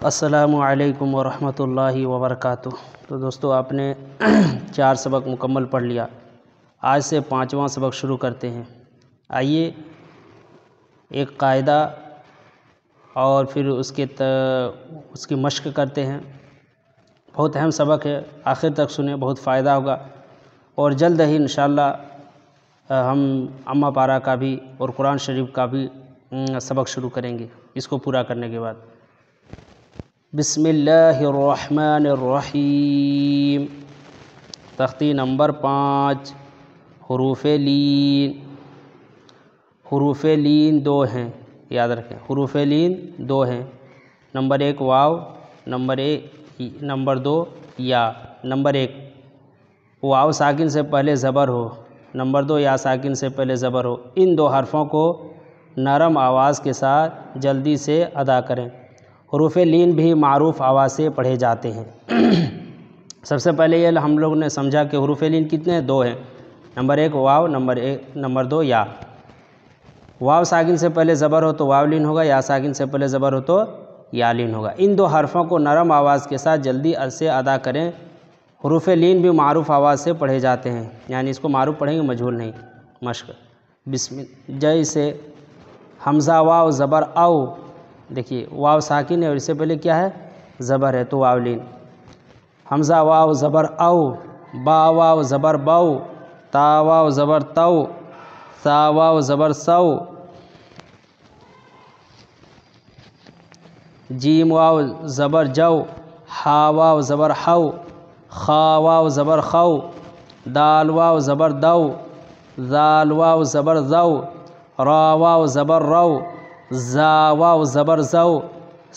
السلام علیکم ورحمۃ اللہ وبرکاتہ۔ تو دوستو آپ نے 4 سبق مکمل پڑھ لیا، آج سے 5واں سبق شروع کرتے ہیں۔ آئیے ایک قاعدہ اور پھر اس کی مشق کرتے ہیں۔ بہت اہم سبق ہے، آخر تک سنیں، بہت فائدہ ہوگا۔ اور جلد ہی انشاءاللہ ہم امہ پارہ کا بھی اور قرآن شریف کا بھی سبق شروع کریں گے اس کو پورا کرنے کے بعد۔ بسم اللہ الرحمن الرحیم۔ تختی نمبر 5، حروف لین۔ حروف لین 2 ہیں، یاد رکھیں، حروف لین 2 ہیں۔ نمبر 1 واو، نمبر 2 یا۔ نمبر 1 واو ساکن سے پہلے زبر ہو، نمبر 2 یا ساکن سے پہلے زبر ہو۔ ان 2 حرفوں کو نرم آواز کے ساتھ جلدی سے ادا کریں۔ حروف لین بھی معروف آواز سے پڑھے جاتے ہیں۔ سب سے پہلے یہ ہم لوگ نے سمجھا کہ حروف لین کتنے ہیں؟ 2 ہیں۔ نمبر 1 واو، نمبر 2 یا۔ واو ساکن سے پہلے زبر ہو تو واو لین ہوگا، یا ساکن سے پہلے زبر ہو تو یا لین ہوگا۔ ان 2 حرفوں کو نرم آواز کے ساتھ جلدی سے ادا کریں۔ حروف لین بھی معروف آواز سے پڑھے جاتے ہیں، یعنی اس کو معروف پڑھیں گے، مجہول نہیں۔ مشق جیسے حمزہ واو زبر او، دیکھیے واو ساکن ہے اور اس سے پہلے کیا ہے؟ زبر ہے، تو واو لین۔ حمزہ واو زبر او، با واو زبر بو، تا واو زبر تو، سا واو زبر سو، جیم واو زبر جو، ہا واو زبر ہو، خا واو زبر خو، دال واو زبر دو، زال واو زبر زو، را واو زبر رو، زا واو زبر زو،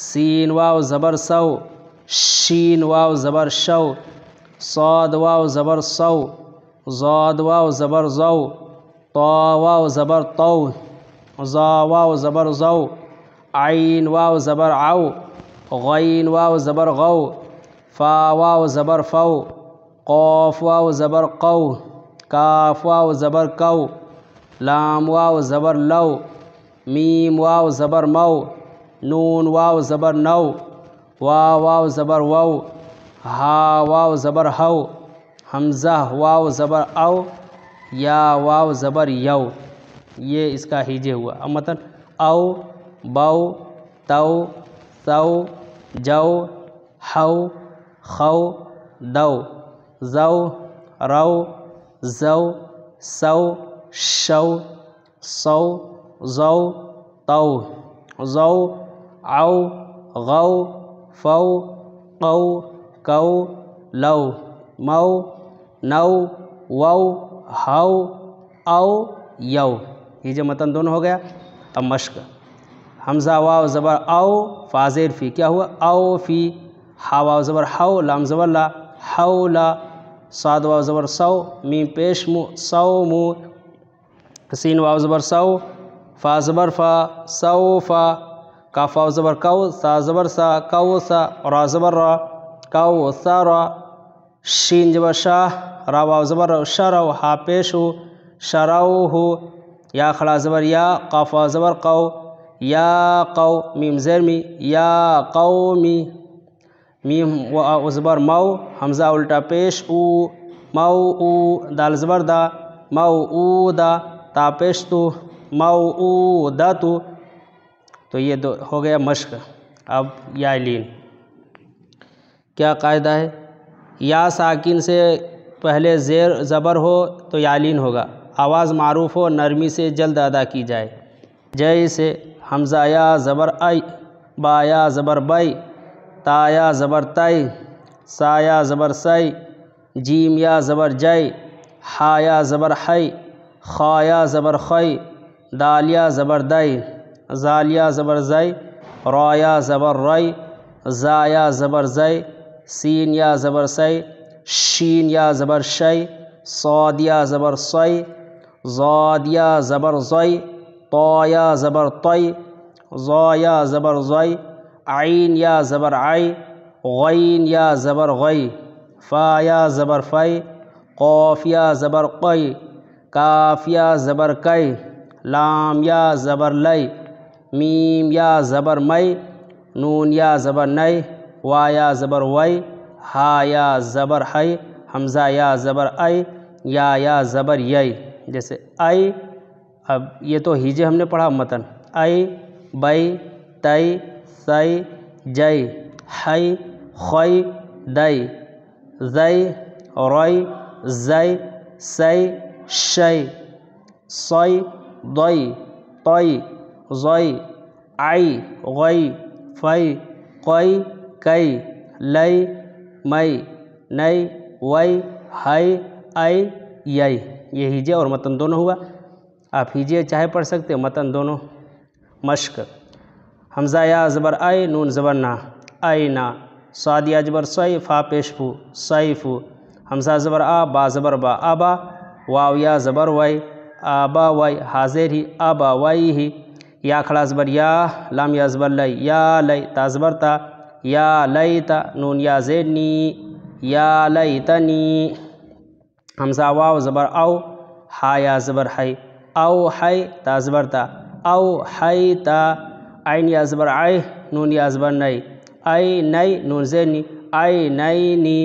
سین واو زبر سو، شین واو زبر شو، صاد واو زبر سو، زاد واو زبر زو، طا واو زبر تو، زا واو زبر زو، عین واو زبر عو، غین واو زبر غو، فا واو زبر فو، قوف واو زبر قو، کاف واو زبر کو، لام واو زبر لو، میم واو زبر مو، نون واو زبر نو، واو زبر وو، ہا واو زبر ہو، حمزہ واو زبر او، یا واو زبر یو۔ یہ اس کا ہیجے ہوا۔ اب مطلب او، بو، تو، سو، جو، ہو، خو، دو، زو، رو، زو، سو، شو، سو، زو، تو، زو، او، غو، فو، قو، کو، لو، مو، نو، وو، ہو، او، یو۔ یہ جو متن دونوں ہو گیا۔ اب مشق۔ حمزہ واو زبر او، فا زیر فی، کیا ہوا؟ او فی۔ ہا واو زبر ہو، لام زبر لا، حولا۔ صاد واو زبر سو، میم پیش مو، سو مو۔ سین واو زبر سو، فا زبر فا، سو فا۔ کاف واو زبر کو، سا زبر سا، کو سا۔ را زبر را، کو سا را۔ شین زبر شاہ، را واو زبر رو، شرو، ہا پیش ہو، شرو ہو۔ یا کھڑا زبر یا، قاف واو زبر قو، یا قو، میم زیر می، یا قومی۔ میم واو زبر مو، حمزہ الٹا پیش او، مو او۔ دال زبر دا، مو او دا، تا پیش تو، مو او دا تو۔ تو یہ ہو گیا مشق۔ اب یا لین۔ کیا قاعدہ ہے؟ یا ساکن سے پہلے زیر زبر ہو تو یا لین ہوگا، آواز معروف ہو، نرمی سے جلد ادا کی جائے۔ جیسے حمزہ یا زبر ای، با یا زبر بئی، تا یا زبر تئی، سا یا زبر سئی، جیم یا زبر جئی، ہا یا زبر ہئی، خا یا زبر خئی، دال یا زبر دئی، زال یا زبر زئی، را یا زبر رئی، زا یا زبر زئی، سین یا زبر سئی، شین یا زبر شئی، صاد یا زبر صئی، زاد یا زبر زئی، طا یا زبر طئی، ظا یا زبر ظئی، عین یا زبر عئی، غین یا زبر غئی، فا یا زبر فئی، قوف یا زبر قئی، کاف یا زبر کئی، لام یا زبر لئی، میم یا زبر مئی، نون یا زبر نئی، وا یا زبر وئی، ہا یا زبر ہئی، حمزہ یا زبر ائی، یا زبر یئی۔ جیسے ائی، اب یہ تو ہیجے ہم نے پڑھا متن، ائی بئی تئی ثئی جئی ہئی خئی دئی زئی رئی زئی سئی شئی صئی ضئی طئی ظئی عئی غئی فئی قئی کئی لئی مئی نئی وئی ہئی ائی یئی۔ یہ ہیجے اور متن دونوں ہوا۔ آپ ہیجے چاہے پڑھ سکتے ہو، متن دونوں۔ مشق: حمزہ یا زبر ائی، نون زبر نا، اینا، صاد یا زبر صئی، فا پیش فو، صیفو، حمزہ زبر آ، با زبر با، آبا، واو یا زبر وئی، آبا وئی، حاضر ہی، آبا وئی ہی، یا کھڑا زبر یا، لام یا زبر لئی، یا لئی، تا زبر تا، یا لیتا، نون یا زیر نی، یا لیتنی، حمزہ واو زبر او، ہا یا زبر ہئی، او ہئی، تا زبر تا، او ہیتا، عین یا زبر عی، نون یا زبر نئی، ای نئی، نون زیر نی، ای نئی نی،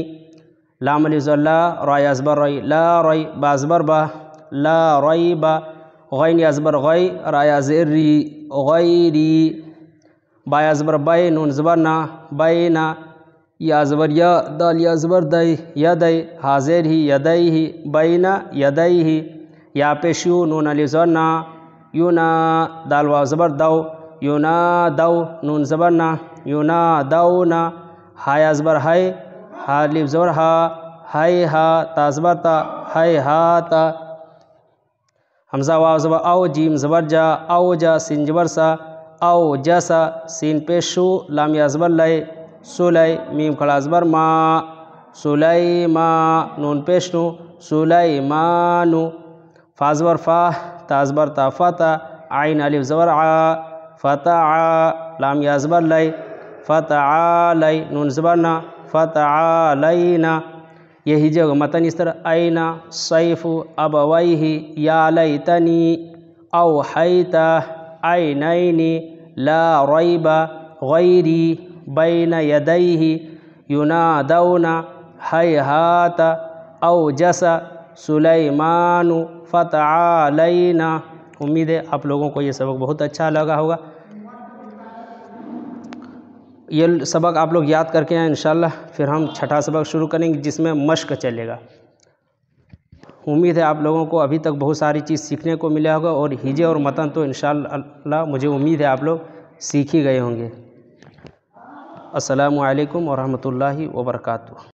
لام الف زبر لا، را یا زبر رئی، لا رئی، با زبر با، لا ریبا، غین یا زبر غئی، را یا زیر ری، غیری، با یا زبر بئی، نون زبر نا، بینا، یا زبر یا، دال یا زبر دئی، یدئی، حاضر ہی، یدئی ہی، بینا یدئی ہی، یا پیش یو، نون الف زبر نا، یونا، دال واو زبر دو، یونا دو، نون زبر نا، یونا دونا، ہا یا زبر ہئی، ہا الف زبر ہا، ہئی ہا، تا زبر تا، ہئی ہاتا، حمزہ واو زبر او، جیم زبر جا، او جا، سین زبر سا، او جسا، سین پیش شو، لام یا زبر لئی، سولی، میم کھڑا زبر ما، سلیما، نون پیش نو، سلیمانو، فا زبر فا، تا زبر تا، فتا، عین الف زبر عا، فتعا، لام یا زبر لئی، فتعالی، نون زبر نا، فتعالینا۔ یہ ہیجے ہوگا متن اس طرح، اینا صیف ابویہ یا لیتنی اوحیتا عینینی لا ریب غیری بین یدیہ ینادون ہیہات اوجس سلیمان فتعالینا۔ امید ہے آپ لوگوں کو یہ سبق بہت اچھا لگا ہوگا۔ یہ سبق آپ لوگ یاد کر کے آئیں انشاءاللہ، پھر ہم چھٹا سبق شروع کریں گے جس میں مشق چلے گا۔ امید ہے آپ لوگوں کو ابھی تک بہت ساری چیز سیکھنے کو ملا ہوگا، اور ہیجے اور متن تو انشاءاللہ مجھے امید ہے آپ لوگ سیکھ ہی گئے ہوں گے۔ السلام علیکم ورحمۃ اللہ وبرکاتہ۔